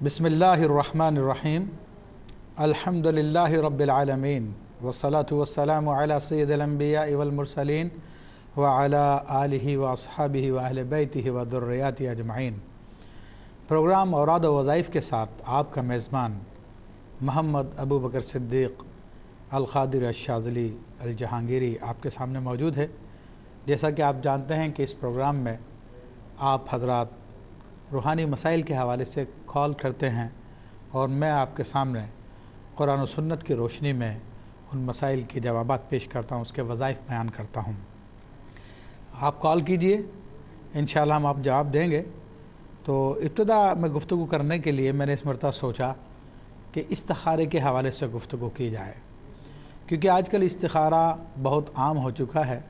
बिस्मिल्लाहिर्रहमानिर्रहीम अल्हम्दुलिल्लाहि रब्बिल आलमीन वस्सलातु वस्सलामु अला सय्यिदिल अंबिया वल मुरसलीन व अला आलिहि व अस्हाबिहि व अहले बैतिहि व दुर्रियाति अजमाइन। प्रोग्राम औराद व वज़ाइफ़ के साथ आपका मेज़बान मोहम्मद अबू बकर सिद्दीक़ अल क़ादिर अश-शाज़िली अल जहांगीरी आपके सामने मौजूद है। जैसा कि आप जानते हैं कि इस प्रोग्राम में आप हज़रात रूहानी मसाइल के हवाले से कॉल करते हैं और मैं आपके सामने कुरान और सुन्नत की रोशनी में उन मसाइल के जवाबात पेश करता हूँ, उसके वज़ाइफ़ बयान करता हूँ। आप कॉल कीजिए, इंशाअल्लाह हम आप जवाब देंगे। तो इब्तिदा में गुफ्तगू करने के लिए मैंने इस मरतबा सोचा कि इस्तिखारे के हवाले से गुफ्तगू की जाए, क्योंकि आजकल इस्तिखारा बहुत आम हो चुका है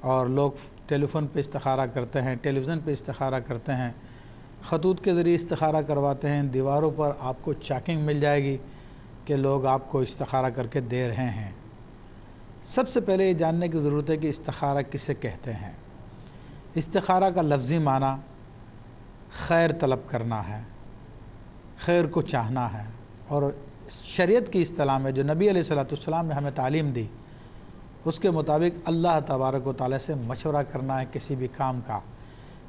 और लोग टेलीफ़ोन पे इस्तिखारा करते हैं, टेलीविज़न पे इस्तिखारा करते हैं, ख़तूत के ज़रिए इस्तिखारा करवाते हैं। दीवारों पर आपको चेकिंग मिल जाएगी कि लोग आपको इस्तिखारा करके दे रहे हैं। सबसे पहले ये जानने की ज़रूरत है कि इस्तिखारा किसे कहते हैं। इस्तिखारा का लफ्ज़ी माना खैर तलब करना है, खैर को चाहना है, और शरीयत की इस्तिलाह में जो नबी अलैहिस्सलाम ने हमें तालीम दी उसके मुताबिक अल्लाह तबारक व तआला से मशवरा करना है किसी भी काम का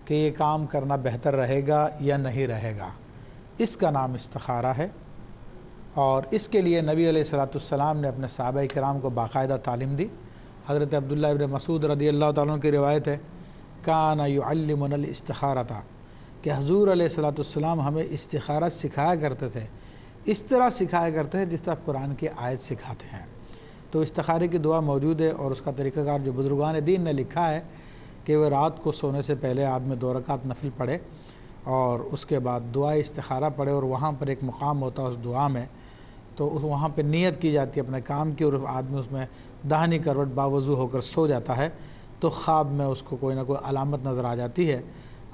कि ये काम करना बेहतर रहेगा या नहीं रहेगा। इसका नाम इस्तिखारा है और इसके लिए नबी अलैहिस्सलाम ने अपने सहाबा किराम को बाकायदा तालीम दी। हज़रत अब्दुल्लाह इब्न मसूद रज़ियल्लाहु तआला अन्हु की रिवायत है, काना युअल्लिमुनल इस्तिखारता, कि हुज़ूर अलैहिस्सलाम हमें इस्तिखारा सिखाया करते थे, इस तरह सिखाया करते हैं जिस तरह कुरान की आयत सिखाते हैं। तो इस्तिखारे की दुआ मौजूद है और उसका तरीक़ाकार जो बुज़ुर्गान दीन ने लिखा है कि वह रात को सोने से पहले आदमी 2 रकात नफिल पढ़े और उसके बाद दुआ इस्तिखारा पढ़े, और वहाँ पर एक मुकाम होता है उस दुआ में, तो उस वहाँ पर नियत की जाती है अपने काम की, और आदमी उसमें दाहिनी करवट बावज़ू होकर सो जाता है तो ख्वाब में उसको कोई ना कोई अलामत नज़र आ जाती है।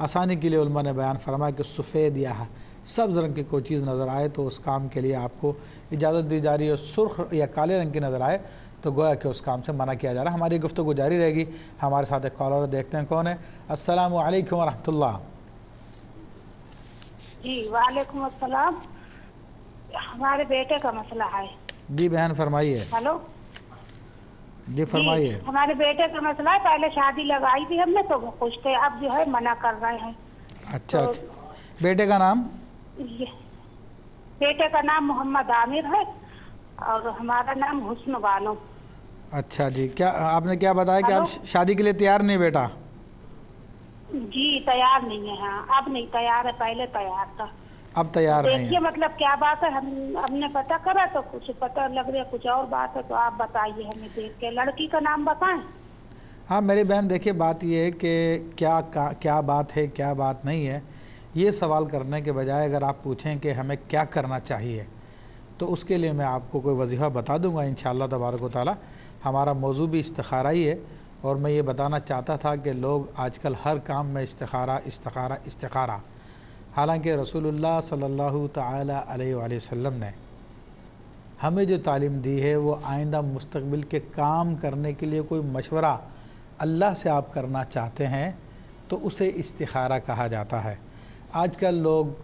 आसानी के लिए उलमा ने बयान फरमाया कि सफ़ेद या सब्ज़ रंग की कोई चीज़ नज़र आए तो उस काम के लिए आपको इजाज़त दी जा रही है, सुर्ख या काले रंग की नज़र आए तो गोया कि उस काम से मना किया जा रहा है। हमारी गुफ्तगू जारी रहेगी। हमारे साथ एक कॉलर देखते हैं कौन है। अस्सलामु अलैकुम व रहमतुल्लाह। जी वालेकुम अस्सलाम। हमारे बेटे का मसला है। जी बहन फरमाइए। हेलो जी फरमाइए। हमारे बेटे का मसला है, पहले शादी लगाई थी हमने तो वो खुश थे, अब जो है मना कर रहे हैं। अच्छा, तो बेटे का नाम? बेटे का नाम मोहम्मद आमिर है और हमारा नाम हुस्न बानो। अच्छा जी, क्या आपने क्या बताया कि आप शादी के लिए तैयार नहीं बेटा? जी तैयार नहीं है। हाँ अब नहीं तैयार है, पहले तैयार था, अब तैयार नहीं देखिए है। मतलब क्या बात है। हमने पता करा तो कुछ पता लग रहा कुछ और बात है, तो आप बताइए हमें देख के। लड़की का नाम बताएं। हाँ मेरी बहन, देखिए बात ये है कि क्या बात है क्या बात नहीं है, ये सवाल करने के बजाय अगर आप पूछें कि हमें क्या करना चाहिए तो उसके लिए मैं आपको कोई वजीफ़ा बता दूंगा इंशाअल्लाह तबारक व तआला। हमारा मौजू भी इस्तिखारा ही है और मैं ये बताना चाहता था कि लोग आजकल हर काम में इस्तिखारा। हालांकि रसूलुल्लाह सल्लल्लाहु तआला अलैहि वसल्लम ने हमें जो तालीम दी है वो आइंदा मुस्तक़बिल के काम करने के लिए कोई मशवरा अल्लाह से आप करना चाहते हैं तो उसे इस्तिखारा कहा जाता है। आजकल लोग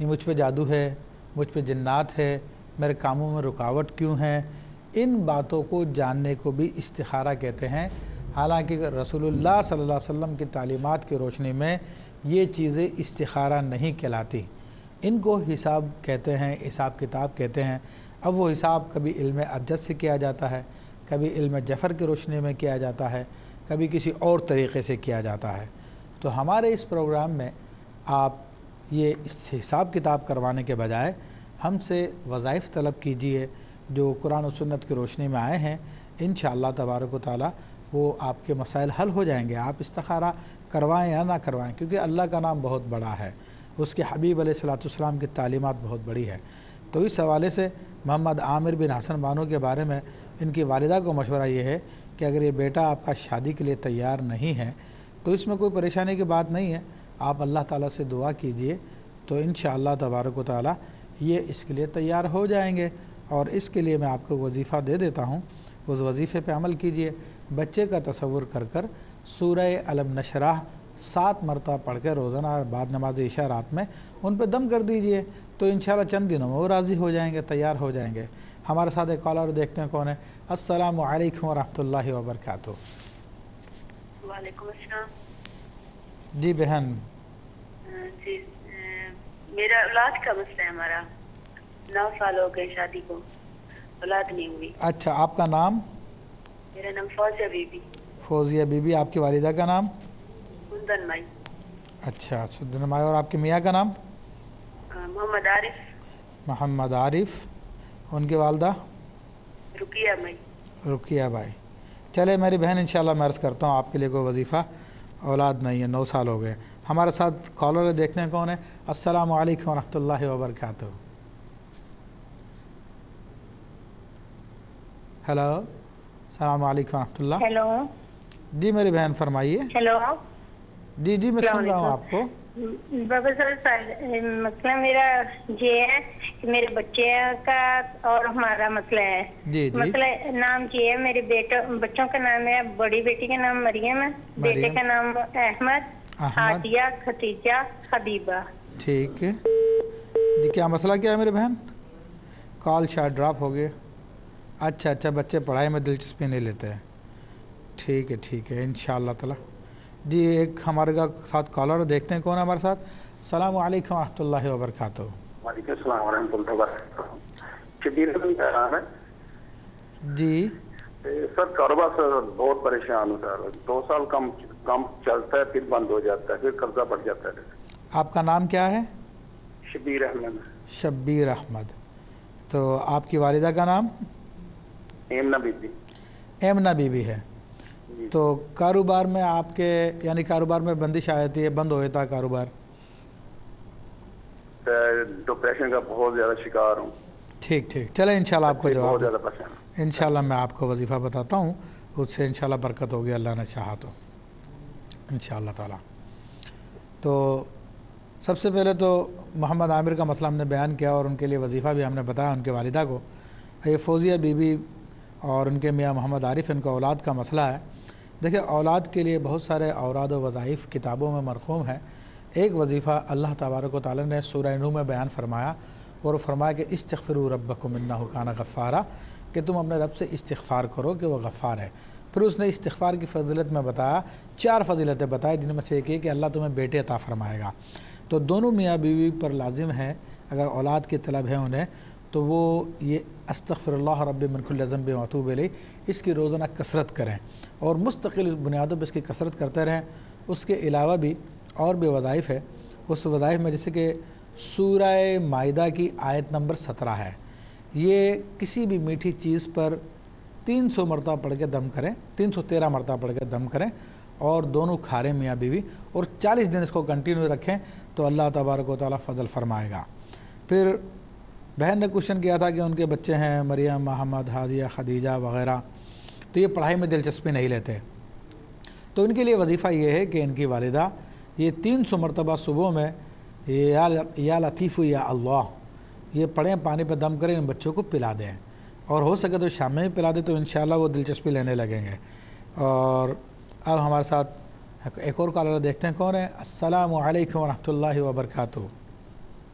ये मुझ पे जादू है, मुझ पे जिन्नात है, मेरे कामों में रुकावट क्यों है, इन बातों को जानने को भी इस्तिखारा कहते हैं। हालांकि रसूलुल्लाह सल्लल्लाहु अलैहि वसल्लम की तालीमात की रोशनी में ये चीज़ें इस्तिखारा नहीं कहलाती, इनको हिसाब कहते हैं, हिसाब किताब कहते हैं। अब वो हिसाब कभी इल्म अबजद से किया जाता है, कभी इल्म जफ़र की रोशनी में किया जाता है, कभी किसी और तरीक़े से किया जाता है। तो हमारे इस प्रोग्राम में आप ये इस हिसाब किताब करवाने के बजाय हमसे वज़ाइफ़ तलब कीजिए जो कुरान और सुन्नत की रोशनी में आए हैं। इंशाअल्लाह तबारक व तआला वो आपके मसाइल हल हो जाएंगे। आप इस्तिखारा करवाएं या ना करवाएं, क्योंकि अल्लाह का नाम बहुत बड़ा है, उसके हबीब अलैहिस्सलाम की तालीमात बहुत बड़ी है। तो इस हवाले से मोहम्मद आमिर बिन हसन बानो के बारे में इनकी वालिदा को मशवरा ये है कि अगर ये बेटा आपका शादी के लिए तैयार नहीं है तो इसमें कोई परेशानी की बात नहीं है, आप अल्लाह ताला से दुआ कीजिए तो इंशाअल्लाह तबारक व तआला ये इसके लिए तैयार हो जाएंगे। और इसके लिए मैं आपको वजीफ़ा दे देता हूँ, उस वजीफ़े पे अमल कीजिए। बच्चे का तसव्वुर कर कर सूरह अलम नशराह 7 मरतबा पढ़ के रोज़ाना बाद नमाज इशा रात में उन पे दम कर दीजिए, तो इंशाल्लाह चंद दिनों में वो राज़ी हो जाएंगे, तैयार हो जाएंगे। हमारे साथ एक कॉलर देखते हैं कौन है। अस्सलामु अलैकुम व रहमतुल्लाहि व बरकातुहू। वालेकुम अस्सलाम। जी बहन। जी मेरा औलाद का मसला है। हमारा 9 साल हो गए शादी को, औलाद नहीं हुई। अच्छा, आपका नाम? मेरा नाम फौजिया बीबी। फौजिया बीबी। आपकी वालिदा का नाम? कुंदन माई। अच्छा, सुदन माई। और आपके मियाँ का नाम? मोहम्मद आरिफ। मोहम्मद आरिफ। उनकी वालदा? रुकिया माई। रुकिया भाई। चले मेरी बहन, इंशाल्लाह मैं अर्ज़ करता हूँ आपके लिए कोई वजीफ़ा। औलाद नहीं है, 9 साल हो गए। हमारे साथ कॉलर देखते हैं कौन है। अस्सलामु अलैकुम व रहमतुल्लाहि व बरकातुहू। हेलो, अस्सलामु अलैकुम व रहमतुल्लाह। हेलो जी मेरी बहन फरमाइए। हेलो। जी जी मैं सुन रहा हूँ आपको। बाबा साहब, मसला मेरा ये है कि मेरे बच्चे का और हमारा मसला है। जी जी। मसला नाम ये है, मेरे बच्चों का नाम है, बड़ी बेटी का नाम मरियम है, बेटे का नाम अहमद, आदिया, खतीजा, हबीबा। ठीक है जी। क्या मसला क्या है मेरी बहन? कॉल शायद ड्रॉप हो गए। अच्छा अच्छा, बच्चे पढ़ाई में दिलचस्पी नहीं लेते हैं। ठीक है इंशाअल्लाह ताला। जी एक हमारे साथ कॉलर देखते हैं कौन है हमारे साथ। अस्सलामु अलैकुम व रहमतुल्लाहि व बरकातुहू। वालेकुम अस्सलाम व रहमतुल्लाहि व बरकातुहू। शबीर अहमद का नाम है जी। सर। कारोबार से बहुत परेशान हूँ सर। 2 साल काम चलता है, फिर बंद हो जाता है, फिर कर्जा बढ़ जाता है। आपका नाम क्या है? शबीर अहमद। शब्बीर अहमद। तो आपकी वालिदा का नाम? एमना बीबी। एमना बीबी है। तो कारोबार में आपके यानी कारोबार में बंदिश आती है, बंद हो जाता है कारोबार? डिप्रेशन का बहुत ज़्यादा शिकार हूँ। ठीक चले इंशाल्लाह आपको जवाब। बहुत ज़्यादा परेशान। इंशाल्लाह मैं आपको वजीफ़ा बताता हूँ, उससे इंशाल्लाह बरकत होगी, अल्लाह ने चाहा तो इंशाल्लाह ताला। तो सबसे पहले तो मोहम्मद आमिर का मसला हमने बयान किया और उनके लिए वजीफ़ा भी हमने बताया उनके वालिदा को। ये फौजिया बीबी और उनके मियाँ मोहम्मद आरिफ, इनका औलाद का मसला है। देखिए, औलाद के लिए बहुत सारे औराद व वज़ाइफ़ किताबों में मरक़ूम है। एक वजीफ़ा अल्लाह तबारक व तआला ने सूरह नूह में बयान फरमाया और फरमाया कि इस्तग़फ़िरू रब्बकुम इन्नहु काना गफ़्फ़ारा, कि तुम अपने रब से इस्तिग़फ़ार करो कि वह गफ़्फ़ार है। फिर उसने इस्तिग़फ़ार की फ़जीलत में बताया, 4 फ़जीलतें बताई, जिनमें से एक ये कि अल्लाह तुम्हें बेटे अता फ़रमाएगा। तो दोनों मियाँ बीवी पर लाजिम है, अगर औलाद की तलब है उन्हें, तो वो ये अस्तग़फ़िरुल्लाह रब्बी मिन कुल्लि ज़ंबिन व अतूबु इलैह इसकी रोज़ाना कसरत करें और मुस्तक़िल बुनियादों पर इसकी कसरत करते रहें। उसके अलावा भी और भी वज़ाइफ़ है। उस वज़ाइफ़ में जैसे कि सूरह माइदा की आयत नंबर 17 है। ये किसी भी मीठी चीज़ पर 300 मरतबा पढ़ के दम करें, 313 मरतबा पढ़ के दम करें और दोनों खा रहे मियाँ बीवी, और 40 दिन इसको कंटिन्यू रखें तो अल्लाह तबारक व तआला फ़ज़ल फ़रमाएगा। फिर बहन ने क्वेश्चन किया था कि उनके बच्चे हैं मरियम, मोहम्मद, हादिया, खदीजा वग़ैरह, तो ये पढ़ाई में दिलचस्पी नहीं लेते। तो इनके लिए वजीफ़ा ये है कि इनकी वालिदा ये 300 मरतबा सुबह में या लतीफ़ या अल्लाह ये पढ़ें, पानी पर दम करें, इन बच्चों को पिला दें, और हो सके तो शाम में ही पिला दें, तो इंशाल्लाह वो दिलचस्पी लेने लगेंगे। और अब हमारे साथ एक और कॉलर देखते हैं कौन है। अस्सलामु अलैकुम व रहमतुल्लाहि व बरकातुहू।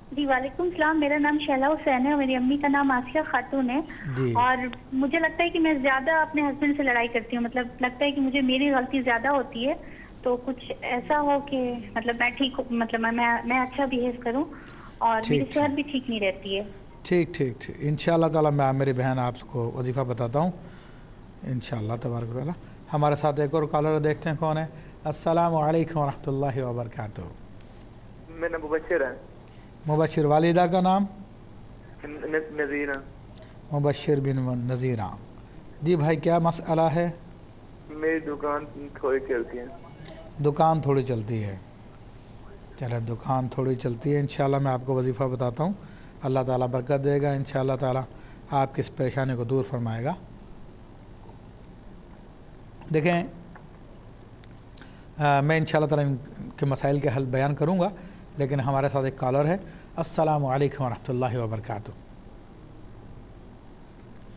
जी वालेकुम सलाम। मेरा नाम शैला हुसैन है और मेरी अम्मी का नाम आसिया खातून है। और मुझे लगता है कि मैं ज़्यादा अपने हस्बैंड से लड़ाई करती हूँ, मतलब लगता है कि मुझे मेरी गलती ज़्यादा होती है। तो कुछ ऐसा हो कि मतलब मैं ठीक, मतलब मैं अच्छा बिहेव करूँ और मेरी सेहत भी ठीक नहीं रहती है। ठीक इंशाअल्लाह ताला मैं मेरी बहन आपको वजीफ़ा बताता हूँ इंशाअल्लाह तबारक व तआला। हमारे साथ एक और कॉलर देखते हैं कौन है। अस्सलामु अलैकुम व रहमतुल्लाहि व बरकातुहू। मेरा मुबशिर है। मुबशिर। वालिदा का नाम? नज़ीरा। मुबशिर बिन नज़ीरा। जी भाई, क्या मसला है? मेरी दुकान थोड़ी चलती है। दुकान थोड़ी चलती है। चलो, दुकान थोड़ी चलती है, इंशाल्लाह मैं आपको वजीफ़ा बताता हूँ, अल्लाह ताला बरकत देगा, इंशाल्लाह ताला आपकी इस परेशानी को दूर फरमाएगा। देखें, मैं इंशाल्लाह ताला इनके मसाइल के हल बयान करूँगा, लेकिन हमारे साथ एक कॉलर है। अस्सलामु अलैकुम व रहमतुल्लाहि व बरकातुहू।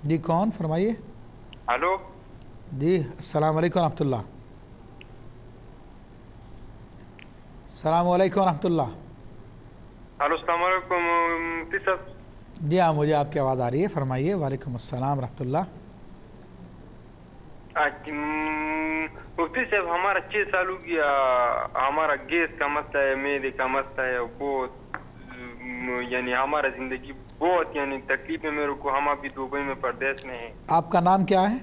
जी कौन, फरमाइए। हेलो जी, अस्सलामु अलैकुम व रहमतुल्लाह। अस्सलामु अलैकुम रहमतुल्लाह। हेलो अस्सलाम वालेकुम मुफ्ती साहब। जी हाँ, मुझे आपकी आवाज़ आ रही है, फरमाइए। वालेकुम अस्सलाम रहमतुल्लाह। मुफ्ती साहब, हमारा 6 साल हो गया, हमारा गैस का मसला है, मेदे का मसला है, बहुत यानी हमारा ज़िंदगी बहुत यानी तकलीफ है मेरे को। हम अभी दुबई में परदेश में हैं। आपका नाम क्या है?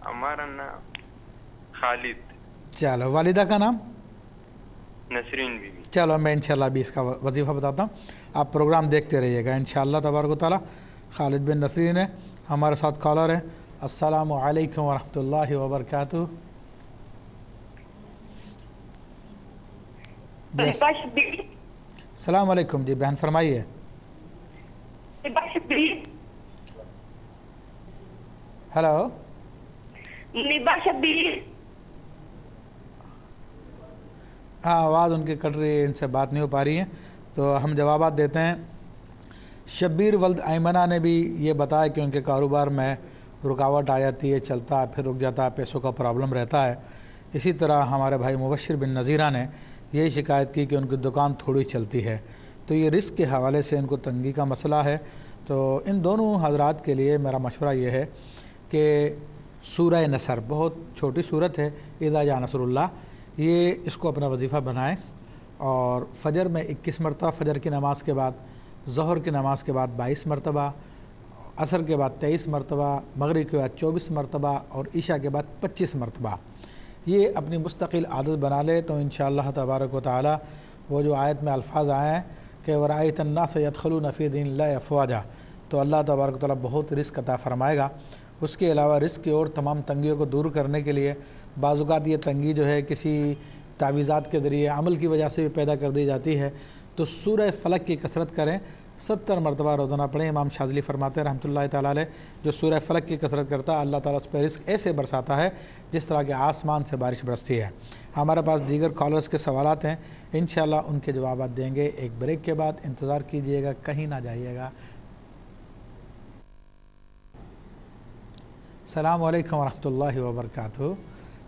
हमारा नाम खालिद। चलो, वालिदा का नाम? नसरीन बीवी। चलो, मैं इंशाल्लाह अभी इसका वजीफ़ा बताता हूँ, आप प्रोग्राम देखते रहिएगा इंशाल्लाह तबारक व तआला। खालिद बिन नसरीन है हमारे साथ, कॉलर है। अस्सलामु अलैकुम व रहमतुल्लाहि व बरकातुहू। अस्सलामु अलैकुम। जी बहन फरमाइए। हेलो। हाँ, आवाज़ उनकी कट रही है, इनसे बात नहीं हो पा रही है, तो हम जवाबात देते हैं। शब्बीर वल्द आयमना ने भी ये बताया कि उनके कारोबार में रुकावट आ जाती है, चलता है फिर रुक जाता है, पैसों का प्रॉब्लम रहता है। इसी तरह हमारे भाई मुबशिर बिन नज़ीरा ने यही शिकायत की कि उनकी दुकान थोड़ी चलती है, तो ये रिस्क के हवाले से इनको तंगी का मसला है। तो इन दोनों हजरात के लिए मेरा मशवरा ये है कि सूरह नसर बहुत छोटी सूरत है, इज़ा जा नसरुल्लाह, ये इसको अपना वजीफ़ा बनाएं और फ़जर में 21 मरतबा, फ़जर की नमाज़ के बाद, ज़ोहर की नमाज़ के बाद 22 मरतबा, असर के बाद 23 मरतबा, मगरिब के बाद 24 मरतबा और इशा के बाद 25 मरतबा ये अपनी मुस्तकिल आदत बना ले, तो इंशाअल्लाह तबारक व तआला वो जो आयत में अल्फाज आए हैं कि वराइत अन्नास यदखुलून फी दीनिल्लाहि अफ़वाजा, तो अल्लाह तबारक व तआला बहुत रिस्क अता फ़रमाएगा। उसके अलावा रिस्क की और तमाम तंगियों को दूर करने के लिए बाज़ात ये तंगी जो है किसी तावीज़ात के ज़रिए अमल की वजह से भी पैदा कर दी जाती है, तो सूरह फ़लक की कसरत करें, 70 मरतबा रोज़ाना पढ़ें। इमाम शाज़िली फरमाते हैं रहमतुल्लाहि तआला अलैह, जो सूरह फ़लक की कसरत करता है अल्लाह ताला उस पर रिस्क ऐसे बरसाता है जिस तरह के आसमान से बारिश बरसती है। हमारे पास दीगर कॉलर्स के सवालात हैं, इंशाअल्लाह उनके जवाब देंगे एक ब्रेक के बाद। इंतज़ार कीजिएगा, कहीं ना जाइएगा। अस्सलामु अलैकुम व रहमतुल्लाहि व बरकातुहू।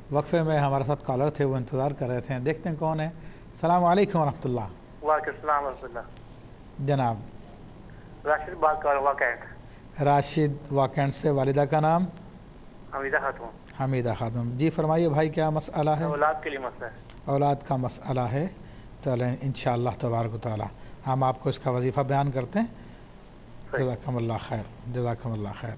वक्फ़े में हमारे साथ कॉलर थे, वो इंतज़ार कर रहे थे, देखते हैं कौन है। अस्सलामु अलैकुम व रहमतुल्लाह। जनाब राशिद बात कर रहा हूँ। राशिद वाकैंड से। वालिदा का नाम? हमीदा खातून। हमीदा खातून। जी फरमाइए भाई, क्या मसला है? औलाद के लिए मसला है। औलाद का मसला है, चलें इंशाअल्लाह तबारक व तआला हम आपको इसका वजीफ़ा बयान करते हैं। जज़ाकमुल्लाह खैर, जज़ाकमुल्लाह खैर।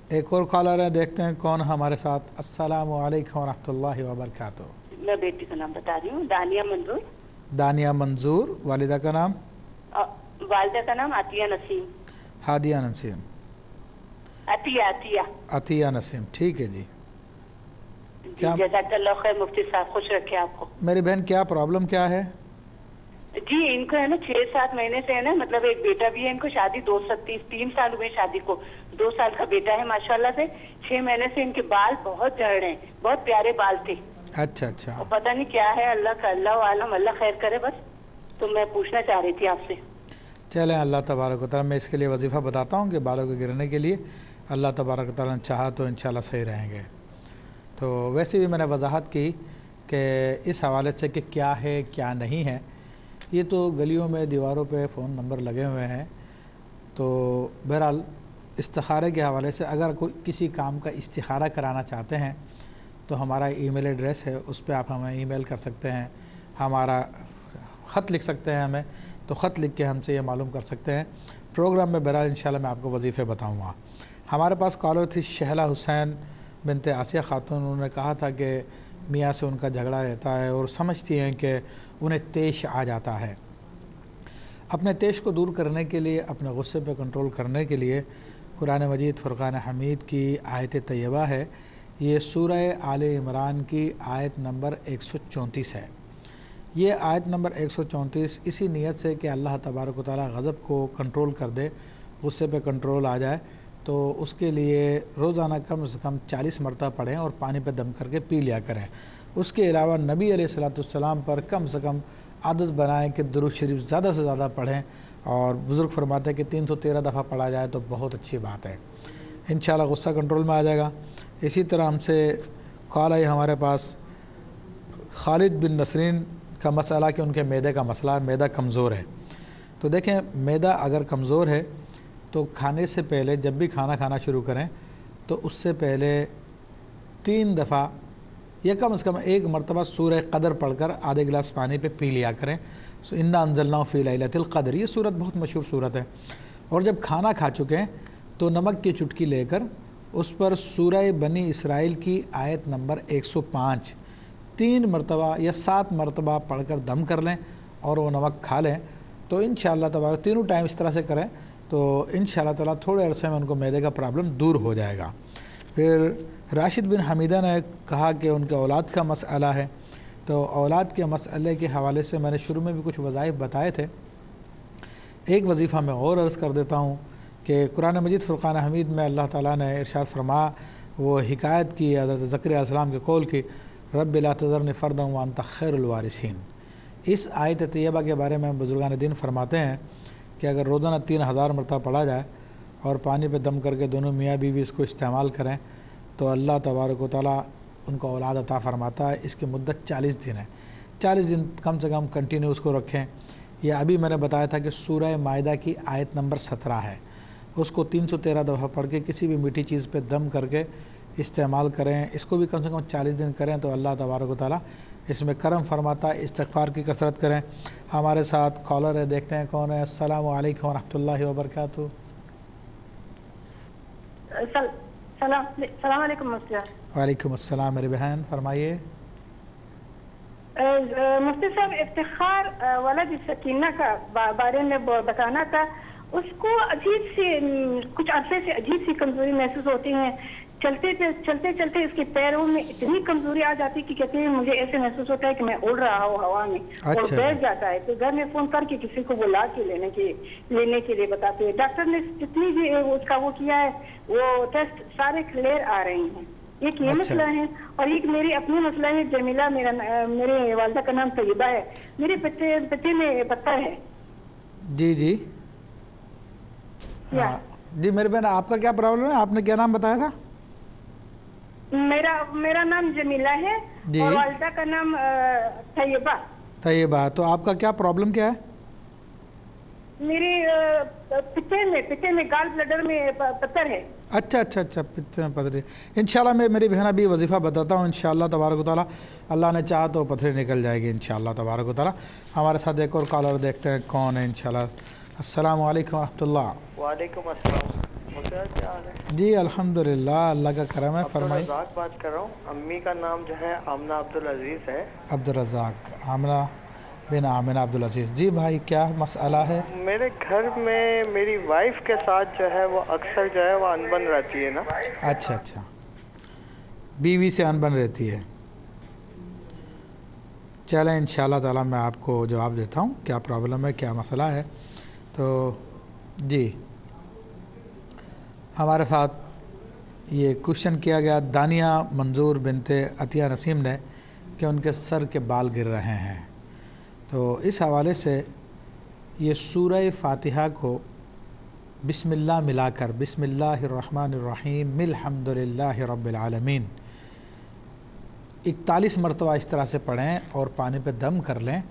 एक और कॉलर है, देखते हैं कौन हमारे साथ। अस्सलामु अलैकुम व रहमतुल्लाहि व बरकातुहू। मैं बेटी का नाम बता रही हूँ, दानिया मंजूर। दानिया मंजूर। वालिदा का नाम? वालिदा का नाम अतिया नसीम। हादिया नसीम। अतिया अतिया अतिया नसीम, ठीक है जी। क्या? जज़ाकल्लाह खैर मुफ्ती साहब, खुश रखे आपको। मेरी बहन, क्या प्रॉब्लम क्या है? जी इनको है ना 6-7 महीने से है ना, मतलब एक बेटा भी है इनको, शादी 3 साल हुए शादी को, 2 साल का बेटा है माशाल्लाह से। 6 महीने से इनके बाल बहुत झड़ रहे हैं, बहुत प्यारे बाल थे। अच्छा अच्छा। और पता नहीं क्या है, अल्लाह का अल्लाह आलम, अल्लाह खैर करे बस। तो मैं पूछना चाह रही थी आपसे। चलें, अल्लाह तबारक व तआला, मैं इसके लिए वजीफ़ा बताता हूँ कि बालों के गिरने के लिए अल्लाह तबारक व तआला चाहा तो इंशाअल्लाह सही रहेंगे। तो वैसे भी मैंने वजाहत की कि इस हवाले से कि क्या है क्या नहीं है, ये तो गलियों में दीवारों पे फ़ोन नंबर लगे हुए हैं। तो बहरहाल इस्तिखारे के हवाले से अगर कोई किसी काम का इस्तिखारा कराना चाहते हैं तो हमारा ईमेल एड्रेस है, उस पर आप हमें ईमेल कर सकते हैं, हमारा ख़त लिख सकते हैं हमें, तो ख़त लिख के हमसे ये मालूम कर सकते हैं। प्रोग्राम में बहरहाल इंशाल्लाह मैं आपको वजीफ़े बताऊँगा। हमारे पास कॉलर थी शहला हुसैन बिनते आसिया खातून। उन्होंने कहा था कि मियाँ से उनका झगड़ा रहता है और समझती हैं कि उन्हें तेश आ जाता है। अपने तेश को दूर करने के लिए, अपने गुस्से पर कंट्रोल करने के लिए कुरान मजीद फ़ुरक़ान हमीद की आयत तैयबा है, ये सूरह आले इमरान की आयत नंबर 134 है। ये आयत नंबर 134 इसी नीयत से कि अल्लाह तबारक व तआला ग़ज़ब को कंट्रोल कर दे, गुस्से पे कंट्रोल आ जाए, तो उसके लिए रोज़ाना कम से कम 40 मरतबा पढ़ें और पानी पे दम करके पी लिया करें। उसके अलावा नबी अलैहिस्सलाम पर कम से कम आदत बनाएं कि दुरूद शरीफ ज़्यादा से ज़्यादा पढ़ें, और बुज़ुर्ग फरमाते हैं कि 313 दफ़ा पढ़ा जाए तो बहुत अच्छी बात है, इंशाअल्लाह गुस्सा कंट्रोल में आ जाएगा। इसी तरह हमसे कॉल आई हमारे पास خالد بن نسرین کا مسئلہ کہ ان کے معدے کا مسئلہ ہے، معدہ کمزور ہے. تو دیکھیں معدہ اگر کمزور ہے تو کھانے سے پہلے جب بھی کھانا کھانا شروع کریں تو اس سے پہلے 3 دفعہ یا کم از کم 1 مرتبہ سورہ قدر پڑھ کر آدھے گلاس پانی پہ پی لیا کریں. انا انزلناہ فی لیلۃ القدر، یہ صورت بہت مشہور صورت ہے. اور جب کھانا کھا چکے ہیں تو نمک کی چٹکی لے کر اس پر سورہ بنی اسرائیل کی آیت نمبر 105 3 مرتبہ یا 7 مرتبہ پڑھ کر دم کر لیں اور وہ نمک کھا لیں تو انشاءاللہ تبارک تینوں ٹائم اس طرح سے کریں تو انشاءاللہ تعالیٰ تھوڑے عرصے میں ان کو معدے کا پرابلم دور ہو جائے گا. پھر راشد بن حمیدہ نے کہا کہ ان کے اولاد کا مسئلہ ہے. تو اولاد کے مسئلے کے حوالے سے میں نے شروع میں بھی کچھ وظائف بتائے تھے. ایک وظیفہ میں اور عرض کر دیتا ہوں کہ قرآن مجید فرقان حمید میں اللہ تعالیٰ نے ارشاد فرمایا، وہ حکایت کی حضرت زکریا علیہ السلام کے قول کی، رب لا تذرنی فردا وانت خیر الوارثین. اس آیت طیبہ کے بارے میں بزرگان دین فرماتے ہیں کہ اگر روزانہ 3000 مرتبہ پڑھا جائے اور پانی پہ دم کر کے دونوں میاں بیوی اس کو استعمال کریں تو اللہ تبارک و تعالیٰ ان کو اولاد عطا فرماتا ہے. اس کی مدت 40 دن ہے. 40 دن کم سے کم کنٹینیو اس کو رکھیں. یا ابھی میں نے بتایا تھا کہ سورہ مائدہ کی آیت نمبر 17 ہے، اس کو 313 دفعہ پڑھ کے کسی بھی میٹھی چیز پہ دم کر کے استعمال کریں. اس کو بھی کم سے کم 40 دن کریں تو اللہ تبارک و تعالیٰ اس میں کرم فرماتا ہے. استغفار کی کثرت کریں. ہمارے ساتھ کالر ہے، دیکھتے ہیں کون ہے. السلام علیکم ورحمۃ اللہ وبرکاتہ. السلام علیکم مفتی. وعلیکم السلام میری بہن، فرمائیے. مفتی صاحب، افتخار ولد سکینہ کا بارے میں بتانا تھا. اس کو عجیب سی کچھ عرصے سے عجیب سی کمزوری محسوس ہوتی ہے. چلتے چلتے اس کے پیروں میں اتنی کمزوری آ جاتی کہ کہتے ہیں مجھے ایسے محسوس ہوتا ہے کہ میں اڑ رہا ہوں ہوا میں، اور بیٹھ جاتا ہے. تو گھر میں فون کر کے کسی کو بلا کے لینے کے لیے بتاتے ہیں. ڈاکٹر نے جتنی بھی اس کا وہ کیا ہے وہ ٹیسٹ سارے کلیئر آ رہے ہیں. ایک یہ مسئلہ ہے اور ایک میری اپنی مسئلہ ہے. جمیلہ میرے والدہ کا نام طیبہ ہے. میرے بچے میں پتھر ہے. جی جی جی میرے بہن، آپ کا کیا پرابلم ہے؟ آپ نے کیا نام بتایا تھا؟ میرا نام جمیلہ ہے اور والدہ کا نام طیبہ. طیبہ. تو آپ کا کیا پرابلم کیا ہے؟ میری پتے میں گال بلیڈر میں پتھر ہے. اچھا پتے میں پتھر. انشاءاللہ میں میری بہن ابھی وظیفہ بتاتا ہوں. انشاءاللہ تبارک و تعالیٰ اللہ نے چاہا تو پتھریں نکل جائے گی انشاءاللہ تبارک و تعالیٰ. ہمارے ساتھ ایک اور کالر دیکھتے ہیں کون ہے انشاءاللہ. السلام علیکم ورحمۃ اللہ. وعلیکم السلام. کیا حال ہے؟ جی الحمدللہ، اللہ کا کرم ہے. فرمائیے. عبدالرزاق بات کر رہا ہوں. امی کا نام جو ہے آمنہ عبدالعزیز ہے. عبدالرزاق آمنہ بن آمنہ عبدالعزیز. جی بھائی کیا مسئلہ ہے؟ میرے گھر میں میری وائف کے ساتھ جو ہے وہ اکثر جو ہے وہ انبن رہتی ہے نا. اچھا بیوی سے انبن رہتی ہے. چلیں انشاءاللہ تعالیٰ میں آپ کو جواب دیتا ہوں کیا پرابلم ہے، کیا مسئلہ ہے. تو جی ہمارے ساتھ یہ کوشچن کیا گیا دانیہ منظور بنت عطیہ نسیم نے کہ ان کے سر کے بال گر رہے ہیں. تو اس حوالے سے یہ سورہ فاتحہ کو بسم اللہ ملا کر بسم اللہ الرحمن الرحیم الحمدللہ رب العالمین 41 مرتبہ اس طرح سے پڑھیں اور پانی پہ دم کر لیں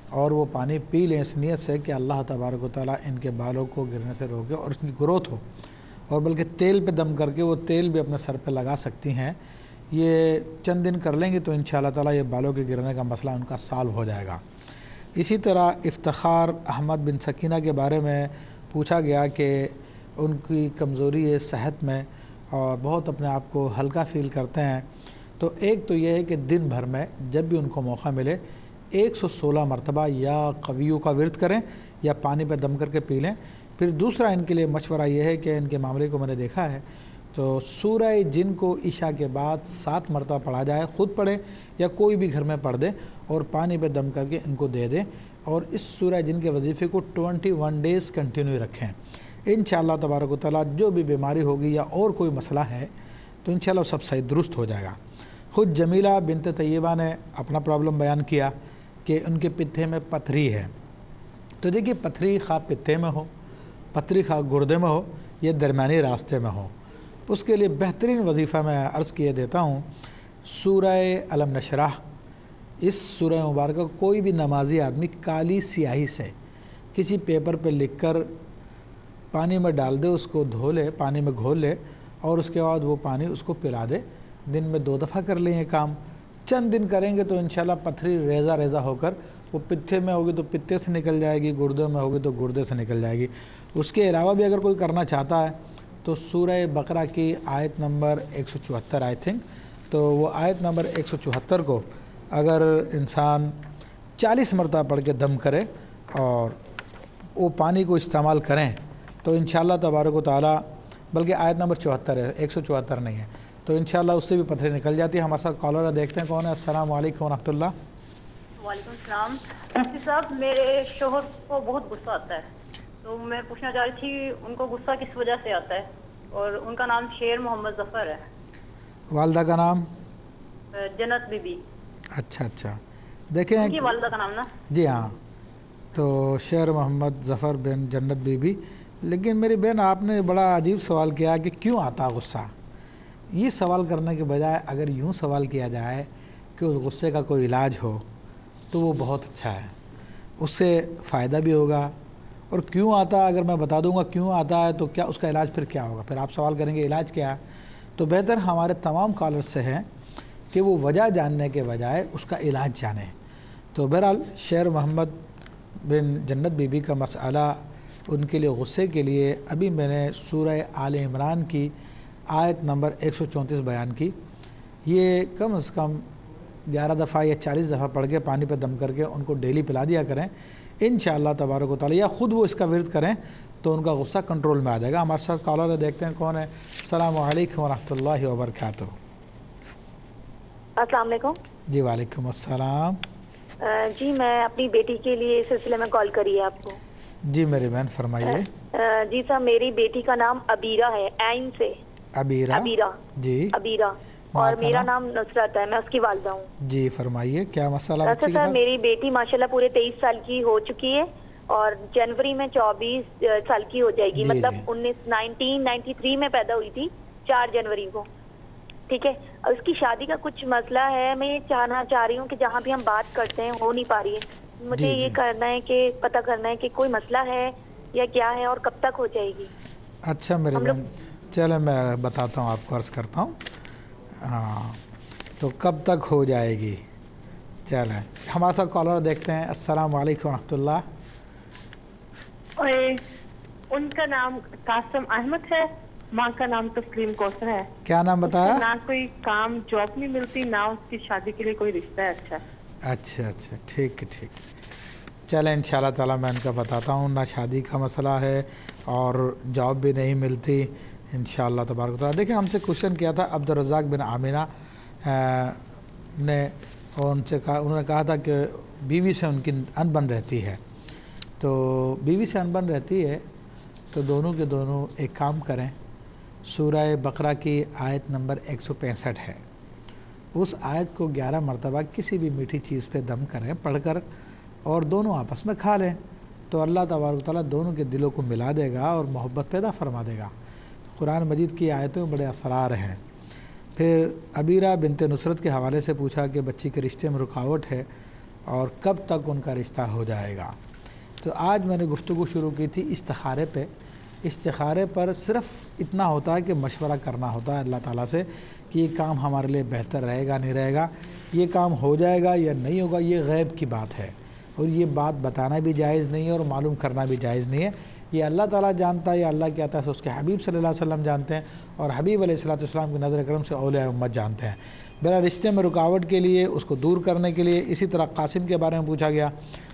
اور وہ پانی پی لیں اس نیت سے کہ اللہ تبارک و تعالیٰ ان کے بالوں کو گرنے سے روکے اور اس کی گروتھ ہو. اور بلکہ تیل پہ دم کر کے وہ تیل بھی اپنے سر پہ لگا سکتی ہیں. یہ چند دن کر لیں گے تو انشاءاللہ تعالیٰ یہ بالوں کے گرنے کا مسئلہ ان کا سالو ہو جائے گا. اسی طرح افتخار احمد بن سکینہ کے بارے میں پوچھا گیا کہ ان کی کمزوری ہے صحت میں اور بہت اپنے آپ کو ہلکا فیل کرتے ہیں. تو ایک تو یہ ہے کہ دن بھر میں جب بھی ان کو موقع ملے 116 مرتبہ یا قویوں کا ورد کریں یا پانی پہ دم کر کے پی لیں. پھر دوسرا ان کے لیے مشورہ یہ ہے کہ ان کے معاملے کو میں نے دیکھا ہے تو سورہ جن کو عشاء کے بعد 7 مرتبہ پڑھا جائے، خود پڑھیں یا کوئی بھی گھر میں پڑھ دے اور پانی پہ دم کر کے ان کو دے دیں اور اس سورہ جن کے وظیفے کو 21 ڈیز کنٹینیو رکھیں. انشاءاللہ تبارک و تعالیٰ جو بھی بیماری ہوگی یا اور کوئی مسئلہ ہے تو انشاءاللہ سب صحیح درست ہو جائے گا. خود جمیلہ بنت طیبہ نے اپنا پرابلم بیان کیا کہ ان کے پتھے میں پتھری ہے. تو دیکھیے پتھری خواہ پتھے میں ہو، پتھری خواہ گردے میں ہو یا درمیانی راستے میں ہو، اس کے لیے بہترین وظیفہ میں عرض کیے دیتا ہوں. سورہ علم نشرح اس سورہ مبارکہ کوئی بھی نمازی آدمی کالی سیاہی سے کسی پیپر پہ لکھ کر پانی میں ڈال دے، اس کو دھو لے، پانی میں گھول لے اور اس کے بعد وہ پانی اس کو پلا دے، دن میں 2 دفعہ کر لیں یہ کام، چند دن کریں گے تو انشاءاللہ پتھری ریزہ ریزہ ہو کر وہ پتے میں ہوگی تو پتے سے نکل جائے گی، گردے میں ہوگی تو گردے سے نکل جائے گی۔ اس کے علاوہ بھی اگر کوئی کرنا چاہتا ہے تو سورہ بقرہ کی آیت نمبر 174 آئی تھنک، تو وہ آیت نمبر 174 کو اگر انسان 40 مرتبہ پڑھ کے دم کرے اور وہ پانی کو استعمال کریں تو انشاءاللہ تبارک و تعالی، بلکہ آیت نمبر 74 ہے، 174 نہیں ہے، تو انشاءاللہ اس سے بھی پتھری نکل جاتی ہے۔ ہمارے ساتھ کالر دیکھتے ہیں کون ہے۔ السلام علیکم ورحمۃ اللہ۔ وعلیکم السلام۔ مفتی صاحب، میرے شوہر کو بہت غصہ آتا ہے، تو میں پوچھنا چاہ رہی تھی ان کو غصہ کس وجہ سے آتا ہے، اور ان کا نام شیر محمد ظفر ہے۔ والدہ کا نام؟ جنت بی بی۔ اچھا اچھا، دیکھیں ان کی والدہ کا نام نا؟ جی ہاں، تو شیر محمد ظفر بن جنت بی بی۔ لیکن میری بہن، آپ نے بڑا عجیب سوال کیا کہ کیوں آتا غصہ۔ یہ سوال کرنے کے بجائے اگر یوں سوال کیا جائے کہ اس غصے کا کوئی علاج ہو تو وہ بہت اچھا ہے، اس سے فائدہ بھی ہوگا۔ اور کیوں آتا، اگر میں بتا دوں گا کیوں آتا ہے تو کیا اس کا علاج پھر کیا ہوگا، پھر آپ سوال کریں گے علاج کیا ہے، تو بہتر ہمارے تمام کالر سے ہیں کہ وہ وجہ جاننے کے بجائے اس کا علاج جانیں۔ تو بہرحال شیر محمد بن جنت بی بی کا مسئلہ، ان کے لیے غصے کے لیے ابھی میں نے سورہ آل عمران کی آیت نمبر 134 بیان کی۔ یہ کم از کم 11 دفعہ یا 40 دفعہ پڑھ کے پانی پہ دم کر کے ان کو ڈیلی پلا دیا کریں، انشاءاللہ تبارک و تعالی، یا خود وہ اس کا ورد کریں تو ان کا غصہ کنٹرول میں آ جائے گا۔ ہمارے ساتھ کالر دیکھتے ہیں کون ہے۔ السلام علیکم ورحمۃ اللہ وبرکاتہ۔ السلام علیکم۔ جی وعلیکم السلام۔ جی میں اپنی بیٹی کے لیے اس سلسلے میں کال کری ہے آپ کو۔ جی میری بہن فرمائیے۔ جی صاحب، میری بیٹی کا نام عبیرہ ہے، عین سے۔ عبیرہ جی عبیرہ، اور میرا نام نصرت ہے، میں اس کی والدہ ہوں۔ جی فرمائیے کیا مسئلہ؟ اچھا سر، میری بیٹی ماشاءاللہ پورے 23 سال کی ہو چکی ہے اور جنوری میں 24 سال کی ہو جائے گی، مطلب 1993 میں پیدا ہوئی تھی 4 جنوری کو، ٹھیک ہے۔ اس کی شادی کا کچھ مسئلہ ہے، میں یہ جاننا چاہ رہی ہوں کہ جہاں بھی ہم بات کرتے ہیں ہو نہیں پا رہی ہے، مجھے یہ کرنا ہے کہ پتہ کرنا ہے کہ کوئی مسئلہ ہے یا کیا ہے اور کب تک ہو جائے گی۔ اچھا میری بہن، چلے میں بتاتا ہوں آپ کو، عرض کرتا ہوں۔ ہاں، تو کب تک ہو جائے گی؟ چلیں ہمارے ساتھ کالر دیکھتے ہیں۔ السلام علیکم ورحمۃ اللہ۔ ان کا نام قاسم احمد ہے، ماں کا نام تسلیم کوثر ہے۔ کیا نام بتایا؟ نہ کوئی کام جاب نہیں ملتی، نہ اس کی شادی کے لیے کوئی رشتہ ہے۔ اچھا اچھا، ٹھیک ٹھیک، چلیں انشاءاللہ تعالیٰ میں ان کا بتاتا ہوں۔ نہ شادی کا مسئلہ ہے اور جاب بھی نہیں ملتی، انشاءاللہ تبارک و تعالیٰ۔ دیکھیں ہم سے کوشچن کیا تھا عبدالرزاق بن آمینہ نے، اور ان سے کہا، انہوں نے کہا تھا کہ بیوی سے ان کی انبن رہتی ہے، تو بیوی سے انبن رہتی ہے تو دونوں کے دونوں ایک کام کریں، سورہ بقرہ کی آیت نمبر 165 ہے، اس آیت کو 11 مرتبہ کسی بھی میٹھی چیز پہ دم کریں پڑھ کر، اور دونوں آپس میں کھا لیں، تو اللہ تبارک و تعالیٰ دونوں کے دلوں کو ملا دے گا اور محبت پیدا فرما دے گا۔ قرآن مجید کی آیتوں میں بڑے اسرار ہیں۔ پھر عبیرہ بنت نصرت کے حوالے سے پوچھا کہ بچی کے رشتے میں رکاوٹ ہے اور کب تک ان کا رشتہ ہو جائے گا۔ تو آج میں نے گفتگو شروع کی تھی استخارے پہ۔ استخارے پر صرف اتنا ہوتا ہے کہ مشورہ کرنا ہوتا ہے اللہ تعالیٰ سے کہ یہ کام ہمارے لیے بہتر رہے گا نہیں رہے گا، یہ کام ہو جائے گا یا نہیں ہوگا، یہ غیب کی بات ہے اور یہ بات بتانا بھی جائز نہیں ہے اور معلوم کرنا بھی جائز نہیں ہے۔ یہ اللہ تعالیٰ جانتا ہے، یا اللہ کیا ہے اس کے حبیب صلی اللہ علیہ وسلم جانتے ہیں، اور حبیب علیہ السلام کی نظر کرم سے اولیاء امت جانتے ہیں۔ میرا رشتے میں رکاوٹ کے لیے، اس کو دور کرنے کے لیے، اسی طرح قاسم کے بارے میں پوچھا گیا،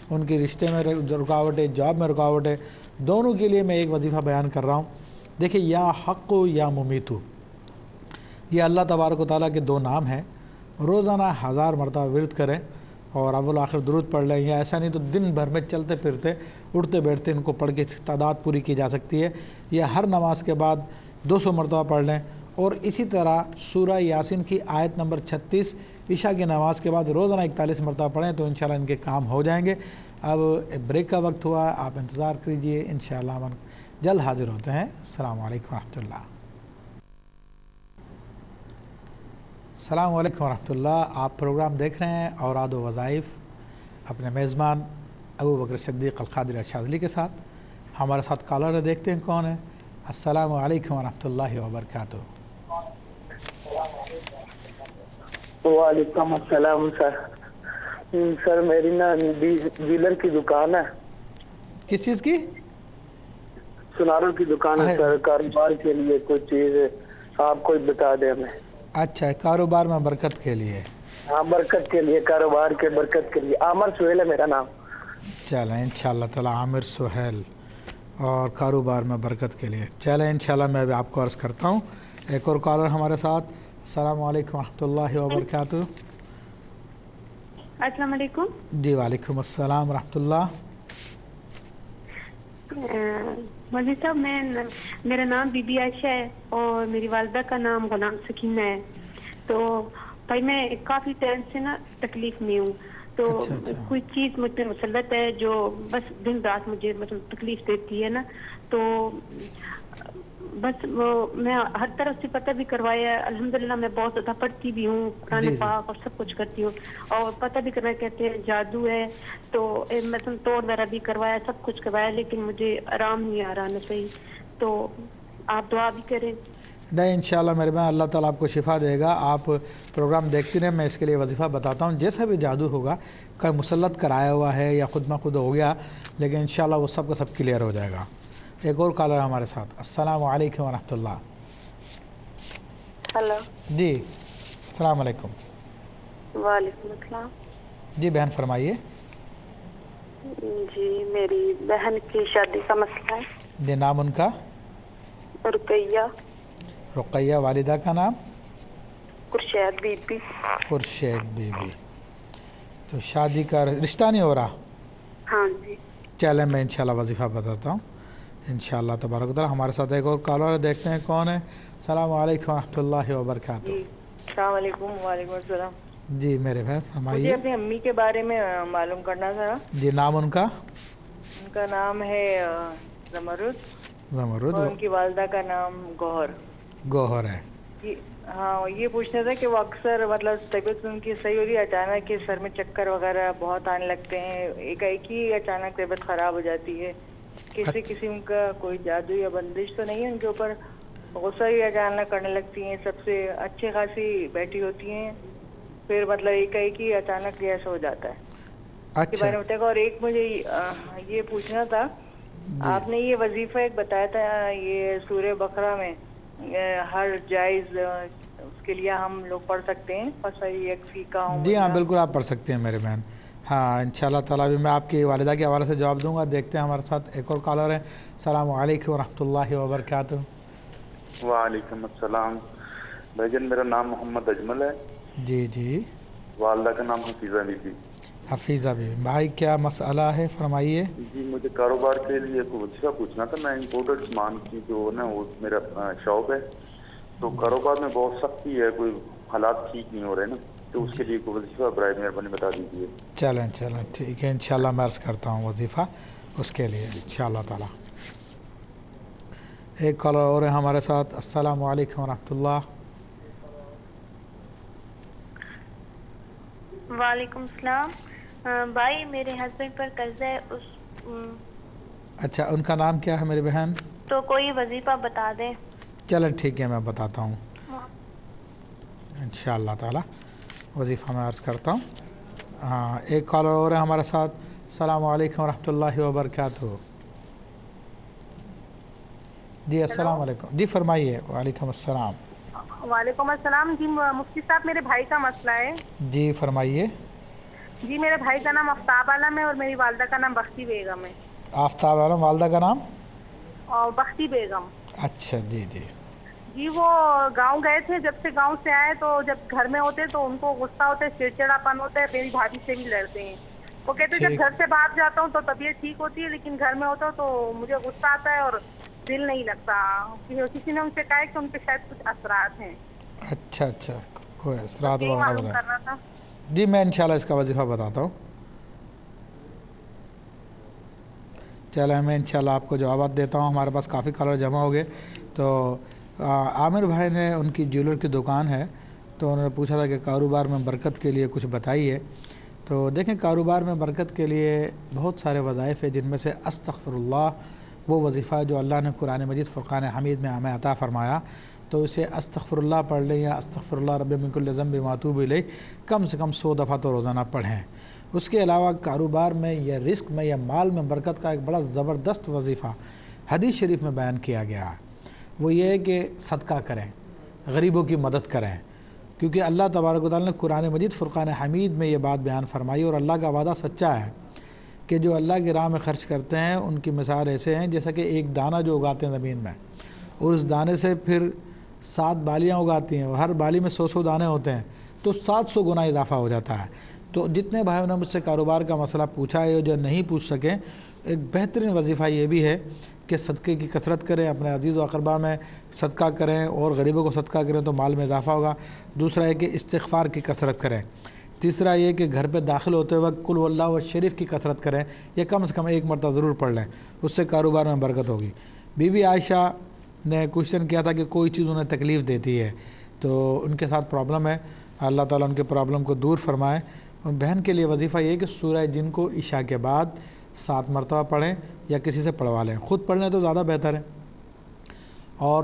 ان کی رشتے میں رکاوٹ ہے، جاب میں رکاوٹ ہے، دونوں کے لیے میں ایک وظیفہ بیان کر رہا ہوں۔ دیکھیں، یا حق یا ممیتو، یہ اللہ تبارک و تعالیٰ کے 2 نام ہیں۔ روزانہ 1000 مرتبہ ورد کریں اور اول آخر درود پڑھ لیں، یا ایسا نہیں تو دن بھر میں چلتے پھرتے اٹھتے بیٹھتے ان کو پڑھ کے تعداد پوری کی جا سکتی ہے، یا ہر نماز کے بعد 200 مرتبہ پڑھ لیں۔ اور اسی طرح سورہ یاسین کی آیت نمبر 36 عشاء کی نماز کے بعد روزانہ 41 مرتبہ پڑھیں تو انشاءاللہ ان کے کام ہو جائیں گے۔ اب بریک کا وقت ہوا، آپ انتظار کیجئے، انشاءاللہ ہم جلد حاضر ہوتے ہیں۔ السلام علیکم ورحمۃ اللہ۔ अस्सलामु अलैकुम रहमतुल्लाह। आप प्रोग्राम देख रहे हैं औराद व वज़ाइफ अपने मेज़बान अबू बकर सिद्दीक़ अल-क़ादिरी अश-शाज़िली के साथ। हमारे साथ कॉलर है, देखते हैं कौन है। अस्सलामु अलैकुम रहमतुल्लाहि व बरकातुहू। वालेकुम अस्सलाम सर। सर मेरी ना डीलर की दुकान है। किस चीज़ की? सुनारों की दुकान है सर। कारोबार के लिए कोई चीज़ आप कोई बता दें हमें। अच्छा, कारोबार में बरकत के लिए? हाँ, बरकत के लिए, कारोबार के बरकत के लिए। आमिर सुहेल है मेरा नाम। चलें इंशाअल्लाह ताला आमिर सुहेल, और कारोबार में बरकत के लिए। चलें इंशाअल्लाह मैं अभी आपको अर्ज़ करता हूँ। एक और कॉलर हमारे साथ। अस्सलामु अलैकुम रहमतुल्लाहि व बरकातुहू। अस्सलाम वालेकुम। जी वालेकुम अस्सलाम रहमतुल्लाह। मौलवी साहब, मेरा नाम बीबी आयशा है और मेरी वालदा का नाम गुलाम सकीना है। तो भाई मैं काफ़ी टाइम से ना तकलीफ में हूँ। तो अच्छा। कोई चीज़ मुझ पर मुसल्लत है जो बस दिन रात मुझे मतलब तकलीफ देती है ना। तो बस वो मैं हर तरफ से पता भी करवाया। अल्हम्दुलिल्लाह मैं बहुत ज़्यादा पढ़ती भी हूँ, कुरान पाक और सब कुछ करती हूँ, और पता भी करवाया, कहते हैं जादू है। तो मतलब तोड़ वगैरह भी करवाया, सब कुछ करवाया, लेकिन मुझे आराम नहीं आ रहा ना सही। तो आप दुआ भी करें। नहीं इंशाअल्लाह मेरे में अल्लाह ताला आपको शिफ़ा देगा। आप प्रोग्राम देखती रहें, मैं इसके लिए वजीफ़ा बताता हूँ। जैसा भी जादू होगा, कहीं मुसल्लत कराया हुआ है या खुद ब खुद हो गया, लेकिन इंशाअल्लाह वो सब का सब क्लियर हो जाएगा। एक और कॉलर हमारे साथ। अस्सलामु अलैकुम रहमतुल्लाह। हेलो जी अस्सलाम वालेकुम। वालेकुम अस्सलाम। जी बहन फरमाइए। जी मेरी बहन की शादी का मसला है। जी नाम उनका? रुकैया। रुकैया। वालिदा का नाम? खुर्शेद बीबी। खुर्शेद बीबी। तो शादी का रिश्ता नहीं हो रहा? हाँ जी। चलें मैं इंशाल्लाह वजीफ़ा बताता हूँ इंशाअल्लाह तबारक व तआला। हमारे साथ एक और कॉलर देखते हैं कौन है। अस्सलामु अलैकुम रहमतुल्लाहि व बरकातुहू। अस्सलाम वालेकुम। वालेकुम अस्सलाम। जी मेरे भाई मुझे फरमाइए। अपनी अम्मी के बारे में मालूम करना था। जी नाम उनका? उनका नाम है ज़मरुद। ज़मरुद। और उनकी वालदा का नाम गौहर। गौहर है। हाँ, ये पूछना था कि वो अक्सर मतलब तबीयत उनकी सही हो रही है, अचानक के सर में चक्कर वगैरह बहुत आने लगते हैं, एक ही अचानक तबीयत खराब हो जाती है। किसी किस्म का कोई जादू या बंदिश तो नहीं है उनके ऊपर? गुस्सा ही अचानक करने लगती हैं, सबसे अच्छी खासी बैठी होती हैं, फिर मतलब एक ही अचानक गैस हो जाता है। अच्छा। बारे में बताएगा। और एक मुझे ये पूछना था, आपने ये वजीफा एक बताया था ये सूरह बकरा में हर जायज़, उसके लिए हम लोग पढ़ सकते हैं फसई यकफी का? जी हाँ बिल्कुल आप पढ़ सकते हैं मेरे बहन। हाँ इंशाअल्लाह ताला भी मैं आपकी वालिदा के हवाले से जवाब दूंगा। देखते हैं हमारे साथ एक और कॉलर है। अस्सलामु अलैकुम रहमतुल्लाहि व बरकातुहू। वालेकुम अस्सलाम। भाईजान मेरा नाम मोहम्मद अजमल है। जी जी। वालदा का नाम हफीज़ा बीबी। हफीज़ा बीबी। भाई क्या मसला है फरमाइए। जी मुझे कारोबार के लिए कोई वजीफा पूछना था। मैं इम्पोर्टेड सामान की जो ना वो मेरा शॉप है, तो कारोबार में बहुत सख्ती है, कोई हालात ठीक नहीं हो रहे ना, तो उसके लिए कोई वजीफा बराए मेहरबानी बता दीजिए। चलें चलें ठीक है इंशाअल्लाह मैं अर्ज़ करता हूँ वजीफ़ा उसके लिए इंशाअल्लाह ताला। एक कॉलर और है हमारे साथ। अस्सलामु अलैकुम रहमतुल्लाह। वालेकुम सलाम। भाई मेरे हस्बैंड पर कर्जा है अच्छा उनका नाम क्या है मेरी बहन? तो कोई वजीफा बता दें। चलें ठीक है मैं बताता हूँ इंशाअल्लाह ताला वजीफ़ा मैं अर्ज़ करता हूँ। हाँ एक कॉलर और है हमारे साथ। अस्सलामु अलैकुम रहमतुल्लाहि व बरकातुहू। जी अस्सलाम वालेकुम। जी फरमाइए। वालेकुम अस्सलाम। वालेकुम अस्सलाम। जी मुफ्ती साहब मेरे भाई का मसला है। जी फरमाइए। जी मेरे भाई का नाम आफ्ताब आलम है और मेरी वालदा का नाम बख्ती बेगम है। आफ्ताब आलम। वालदा का नाम? और बख्ती बेगम। अच्छा जी जी। जी वो गांव गए थे, जब से गांव से आए तो जब घर में होते तो उनको गुस्सा होता है, चिड़चिड़ापन होता है, मेरी भाभी से भी लड़ते हैं। वो कहते हैं जब घर से बाहर जाता हूँ तो तबीयत ठीक होती है, लेकिन घर में होता हूँ तो मुझे गुस्सा आता है और दिल नहीं लगता। किसी ने उनसे कहा कि उनके शायद कुछ असरात हैं। अच्छा अच्छा कोई असरात वगैरह मालूम करना था। जी मैं इंशाल्लाह इसका वजीफ़ा बताता हूँ। चलो मैं इंशाल्लाह आपको जवाब देता हूँ। हमारे पास काफ़ी कलर जमा हो गए। तो आमिर भाई ने उनकी ज्वेलर की दुकान है, تو انہوں نے پوچھا تھا کہ کاروبار میں برکت کے لیے کچھ بتائیے. تو دیکھیں کاروبار میں برکت کے لیے بہت سارے وظائف ہیں، جن میں سے استغفر اللہ وہ وظیفہ جو اللہ نے قرآن مجید فرقان حمید میں ہمیں عطا فرمایا، تو اسے استغفر اللہ پڑھ لیں یا استغفر اللہ رب من کل ذنب و اتوب الیہ کم سے کم 100 دفعہ تو روزانہ پڑھیں. اس کے علاوہ کاروبار میں یا رزق میں یا مال میں برکت کا ایک بڑا زبردست وظیفہ حدیث شریف میں بیان کیا گیا ہے، وہ یہ ہے کہ صدقہ کریں، غریبوں کی مدد کریں، کیونکہ اللہ تبارک و تعالیٰ نے قرآن مجید فرقان حمید میں یہ بات بیان فرمائی، اور اللہ کا وعدہ سچا ہے کہ جو اللہ کی راہ میں خرچ کرتے ہیں ان کی مثال ایسے ہیں جیسا کہ ایک دانہ جو اگاتے ہیں زمین میں، اور اس دانے سے پھر 7 بالیاں اگاتی ہیں، اور ہر بالی میں 100 دانے ہوتے ہیں، تو 700 گنا اضافہ ہو جاتا ہے. تو جتنے بھائیوں نے مجھ سے کاروبار کا مسئلہ پوچھا ہے، جو نہیں پوچھ سکیں، ایک بہترین وظیفہ یہ بھی ہے کہ صدقے کی کثرت کریں، اپنے عزیز و اقربا میں صدقہ کریں اور غریبوں کو صدقہ کریں تو مال میں اضافہ ہوگا. دوسرا ہے کہ استغفار کی کثرت کریں. تیسرا یہ کہ گھر پہ داخل ہوتے وقت قل هو اللہ شریف کی کثرت کریں، یا کم سے کم 1 مرتبہ ضرور پڑھ لیں، اس سے کاروبار میں برکت ہوگی. بی بی عائشہ نے کوشچن کیا تھا کہ کوئی چیز انہیں تکلیف دیتی ہے تو ان کے ساتھ پرابلم ہے، اللہ تعالیٰ ان کے پرابلم کو دور فرمائے. اور بہن کے لیے وظیفہ یہ ہے کہ سورہ جن کو عشاء کے بعد 7 مرتبہ پڑھیں یا کسی سے پڑھوا لیں، خود پڑھ لیں تو زیادہ بہتر ہے. اور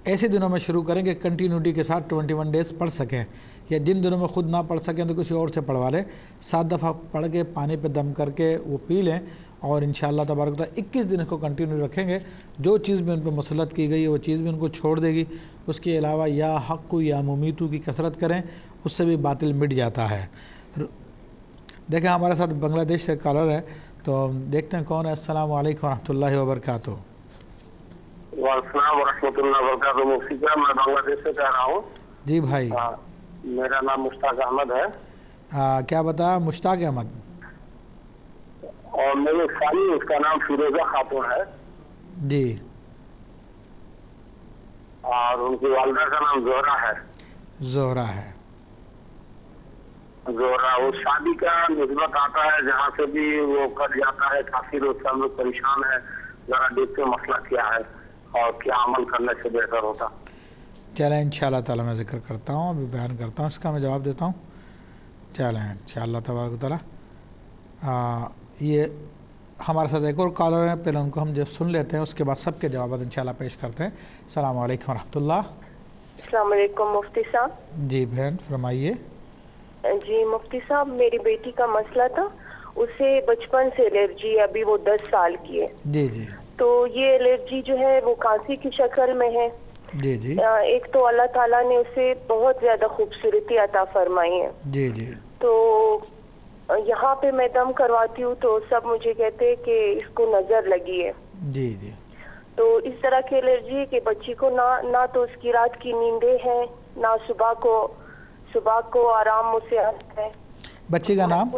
ایسے دنوں میں شروع کریں کہ کنٹینیوٹی کے ساتھ 21 ڈیز پڑھ سکیں، یا جن دنوں میں خود نہ پڑھ سکیں تو کسی اور سے پڑھوا لیں. 7 دفعہ پڑھ کے پانی پہ دم کر کے وہ پی لیں، اور انشاءاللہ تبارک تعالیٰ 21 دن اس کو کنٹینیو رکھیں گے. جو چیز بھی ان پہ مسلط کی گئی ہے وہ چیز بھی ان کو چھوڑ دے گی. اس کے علاوہ یا حق یا ممیتو کی کثرت کریں، اس سے بھی باطل مٹ جاتا ہے. دیکھیں ہمارے ساتھ بنگلہ دیش سے کالر ہے، تو دیکھتے ہیں کون ہے. السلام علیکم ورحمۃ اللہ وبرکاتہ. وعلیکم السلام ورحمۃ اللہ وبرکاتہ. مفتی صاحب میں بنگلہ دیش سے کہہ رہا ہوں. جی بھائی. میرا نام مشتاق احمد ہے. کیا بتا؟ مشتاق احمد. اور میری خالی اس کا نام فیروزہ خاتون ہے. جی. اور ان کی والدہ کا نام زہرا ہے. زہرا ہے. زہرا. وہ شادی کا نسبت آتا ہے جہاں سے بھی وہ کٹ جاتا ہے، کافی روز سے ہم لوگ پریشان ہیں. ذرا دیکھتے مسئلہ کیا ہے اور کیا عمل کرنے سے بہتر ہوتا. چلیں انشاءاللہ تعالیٰ میں ذکر کرتا ہوں، ابھی بیان کرتا ہوں، اس کا میں جواب دیتا ہوں. چلیں انشاءاللہ تبارک و تعالیٰ. یہ ہمارے ساتھ ایک اور کالر ہیں، پہلے ان کو ہم جب سن لیتے ہیں اس کے بعد سب کے جوابات انشاءاللہ پیش کرتے ہیں. السلام علیکم ورحمۃ اللہ. السلام علیکم مفتی صاحب. جی بہن فرمائیے. جی مفتی صاحب، میری بیٹی کا مسئلہ تھا، اسے بچپن سے الرجی ہے، ابھی وہ 10 سال کی ہے. جی جی. تو یہ الرجی جو ہے وہ کھانسی کی شکل میں ہے. جی جی. ایک تو اللہ تعالیٰ نے اسے بہت زیادہ خوبصورتی عطا فرمائی ہے. جی جی. تو یہاں پہ میں دم کرواتی ہوں تو سب مجھے کہتے ہیں کہ اس کو نظر لگی ہے. جی جی. تو اس طرح کی الرجی ہے کہ بچی کو نہ تو اس کی رات کی نیندیں ہیں، نہ صبح کو آرام مجھ سے آتا ہے. بچی کا نام؟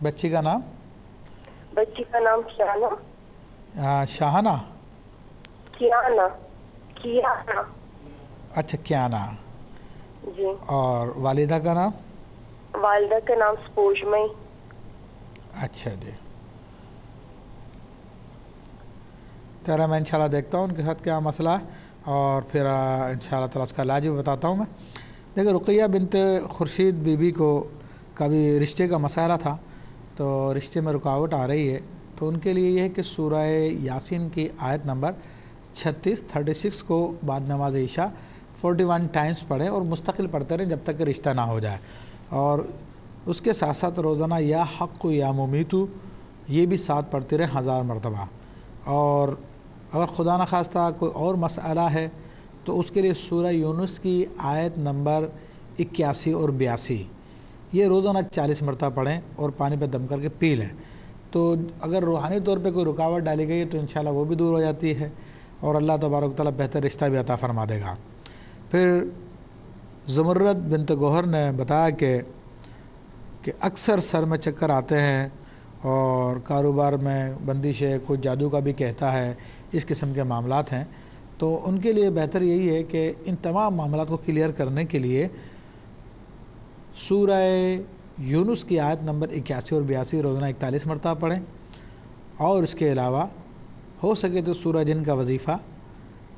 بچی کا نام؟ بچی کا نام کیانا. شاہانہ. کیانا. اچھا کیانا. جی. اور والدہ کا نام؟ والدہ کا نام سپوجمئی. اچھا جی. تیرا میں انشاءاللہ دیکھتا ہوں ان کے ساتھ کیا مسئلہ ہے اور پھر انشاءاللہ تعالیٰ اس کا علاج بھی بتاتا ہوں میں. دیکھیں رقیہ بنت خورشید بی بی کو کبھی رشتے کا مسئلہ تھا، تو رشتے میں رکاوٹ آ رہی ہے، تو ان کے لیے یہ ہے کہ سورہ یاسین کی آیت نمبر 36 کو بعد نماز عشاء 41 ٹائمز پڑھیں اور مستقل پڑھتے رہیں جب تک کہ رشتہ نہ ہو جائے. اور اس کے ساتھ ساتھ روزانہ یا حق یا ممیتو یہ بھی 7 پڑھتے رہیں 1000 مرتبہ. اور اگر خدا نخواستہ کوئی اور مسئلہ ہے تو اس کے لیے سورہ یونس کی آیت نمبر 81 اور 82 یہ روزانہ 40 مرتبہ پڑھیں اور پانی پہ دم کر کے پی لیں. تو اگر روحانی طور پہ کوئی رکاوٹ ڈالی گئی ہے تو انشاءاللہ وہ بھی دور ہو جاتی ہے اور اللہ تبارک و تعالیٰ بہتر رشتہ بھی عطا فرما دے گا. پھر زمرد بنت گوہر نے بتایا کہ اکثر سر میں چکر آتے ہیں اور کاروبار میں بندش ہے، کوئی جادو کا بھی کہتا ہے، اس قسم کے معاملات ہیں. تو ان کے لیے بہتر یہی ہے کہ ان تمام معاملات کو کلیئر کرنے کے لیے سورہ یونس کی آیت نمبر 81 اور 82 روزانہ 41 مرتبہ پڑھیں. اور اس کے علاوہ ہو سکے تو سورہ جن کا وظیفہ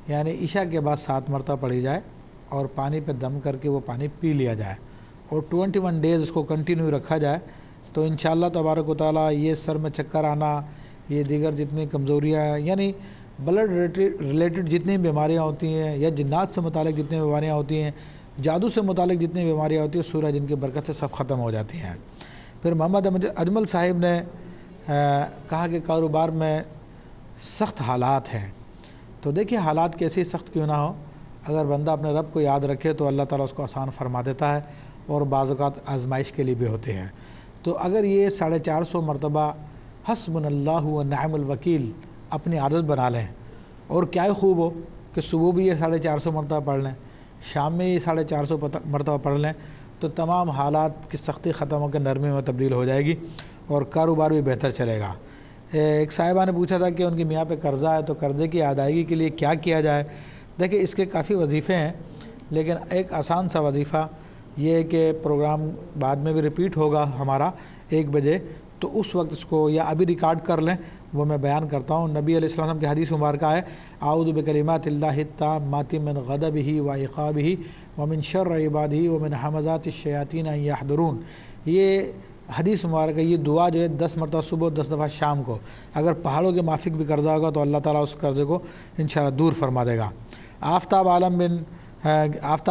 یعنی عشاء کے بعد 7 مرتبہ پڑھی جائے اور پانی پہ دم کر کے وہ پانی پی لیا جائے اور 21 ڈیز اس کو کنٹینیو رکھا جائے تو انشاءاللہ تبارک و تعالیٰ یہ سر میں چکر آنا، یہ دیگر جتنی کمزوریاں ہیں، یعنی بلڈ ریلیٹڈ جتنی بیماریاں ہوتی ہیں یا جنات سے متعلق جتنی بیماریاں ہوتی ہیں، جادو سے متعلق جتنی بیماریاں ہوتی ہیں، سورہ جن کی برکت سے سب ختم ہو جاتی ہیں۔ پھر محمد اجمل صاحب نے کہا کہ کاروبار میں سخت حالات ہیں، تو دیکھیے حالات کیسی سخت کیوں نہ ہو، اگر بندہ اپنے رب کو یاد رکھے تو اللہ تعالیٰ اس کو آسان فرما دیتا ہے، اور بعض اوقات آزمائش کے لیے بھی ہوتے ہیں۔ تو اگر یہ 450 مرتبہ حسبنا اللہ و نعم الوکیل اپنی عادت بنا لیں، اور کیا ہی خوب ہو کہ صبح بھی یہ 450 مرتبہ پڑھ لیں، شام میں یہ 450 مرتبہ پڑھ لیں، تو تمام حالات کی سختی ختم ہو کے نرمی میں تبدیل ہو جائے گی اور کاروبار بھی بہتر چلے گا۔ ایک صاحبہ نے پوچھا تھا کہ ان کی میاں پہ قرضہ ہے تو قرضے کی ادائیگی کے لیے کیا کیا جائے۔ دیکھیں اس کے کافی وظیفے ہیں، لیکن ایک آسان سا وظیفہ یہ ہے کہ پروگرام بعد میں بھی ریپیٹ ہوگا ہمارا 1 بجے، تو اس وقت اس کو یا ابھی ریکارڈ کر لیں، وہ میں بیان کرتا ہوں۔ نبی علیہ السلام کی حدیث مبارکہ ہے اعوذ بکلمات اللہ التامات من غضبہ وعقابہ ومن شر عبادہ ومن حمزات الشیاطین ان یحضرون۔ یہ حدیث مبارکہ، یہ دعا جو ہے 10 مرتبہ صبح 10 دفعہ شام کو، اگر پہاڑوں کے مافک بھی قرضہ ہوگا تو اللہ تعالیٰ اس قرضے کو انشاءاللہ دور فرما دے گا۔ آفتاب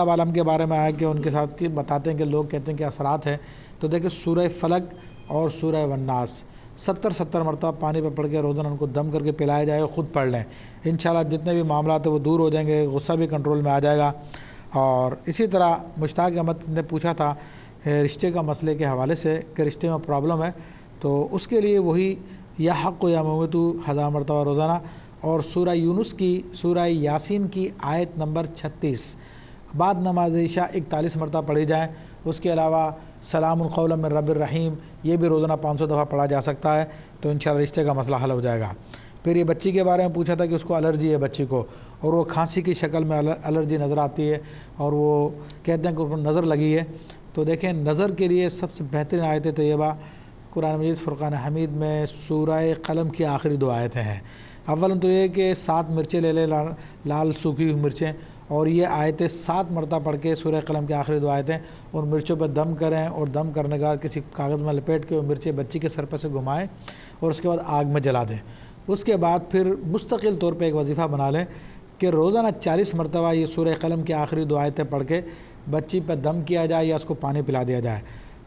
عالم کے بارے میں آیا کہ ان کے ساتھ بتاتے ہیں کہ لوگ کہتے ہیں کہ اثرات ہیں، تو دیکھیں سورہ فلق اور سورہ والناس 70 مرتبہ پانی پہ پڑھ کے روزانہ ان کو دم کر کے پلایا جائے، خود پڑھ لیں، انشاءاللہ جتنے بھی معاملات ہیں وہ دور ہو جائیں گے، غصہ بھی کنٹرول میں آ جائے گا۔ اور اسی طرح مشتاق احمد نے پوچھا تھا رشتے کا مسئلے کے حوالے سے کہ رشتے میں پرابلم ہے، تو اس کے لیے وہی یا حق یا موت 1000 مرتبہ روزانہ، اور سورہ یونس کی سورہ یاسین کی آیت نمبر 36 بعد نماز عشاء 41 مرتبہ پڑھی جائیں۔ اس کے علاوہ سلام قولا من رب الرحیم یہ بھی روزانہ 500 دفعہ پڑھا جا سکتا ہے، تو انشاءاللہ رشتے کا مسئلہ حل ہو جائے گا۔ پھر یہ بچی کے بارے میں پوچھا تھا کہ اس کو الرجی ہے بچی کو، اور وہ کھانسی کی شکل میں الرجی نظر آتی ہے، اور وہ کہتے ہیں کہ ان کو نظر لگی ہے۔ تو دیکھیں نظر کے لیے سب سے بہترین آیت طیبہ قرآن مجید فرقان حمید میں سورہ قلم کی آخری 2 آیتیں ہیں۔ اول تو یہ کہ 7 مرچیں لے لیں، لال سوکھی ہوئی مرچیں، اور یہ آیتیں 7 مرتبہ پڑھ کے سورہ قلم کی آخری 2 آیتیں ان مرچوں پہ دم کریں، اور دم کرنے کے بعد کسی کاغذ میں لپیٹ کے وہ مرچیں بچی کے سر پہ سے گھمائیں اور اس کے بعد آگ میں جلا دیں۔ اس کے بعد پھر مستقل طور پہ ایک وظیفہ بنا لیں کہ روزانہ 40 مرتبہ یہ سورہ قلم کی آخری 2 آیتیں پڑھ کے بچی پہ دم کیا جائے یا اس کو پانی پلا دیا جائے۔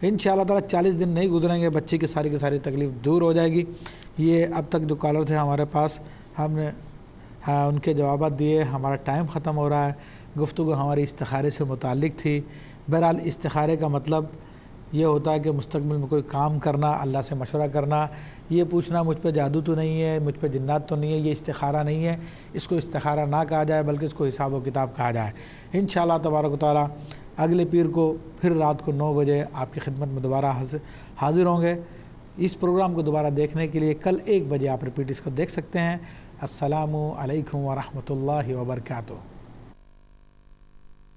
انشاءاللہ تعالیٰ 40 دن نہیں گزریں گے، بچی کی ساری تکلیف دور ہو جائے گی۔ یہ اب تک جو کالر تھے ہمارے پاس، ہم نے ان کے جوابات دیے، ہمارا ٹائم ختم ہو رہا ہے۔ گفتگو ہماری استخارے سے متعلق تھی۔ بہرحال استخارے کا مطلب یہ ہوتا ہے کہ مستقبل میں کوئی کام کرنا، اللہ سے مشورہ کرنا، یہ پوچھنا مجھ پہ جادو تو نہیں ہے، مجھ پہ جنات تو نہیں ہے، یہ استخارہ نہیں ہے۔ اس کو استخارہ نہ کہا جائے بلکہ اس کو حساب و کتاب کہا جائے۔ انشاءاللہ تبارک و تعالیٰ اگلے پیر کو پھر رات کو 9 بجے آپ کی خدمت میں دوبارہ حاضر ہوں گے۔ اس پروگرام کو دوبارہ دیکھنے کے لیے کل 1 بجے آپ ریپیٹ اس کو دیکھ سکتے ہیں۔ السلام علیکم ورحمۃ اللہ وبرکاتہ۔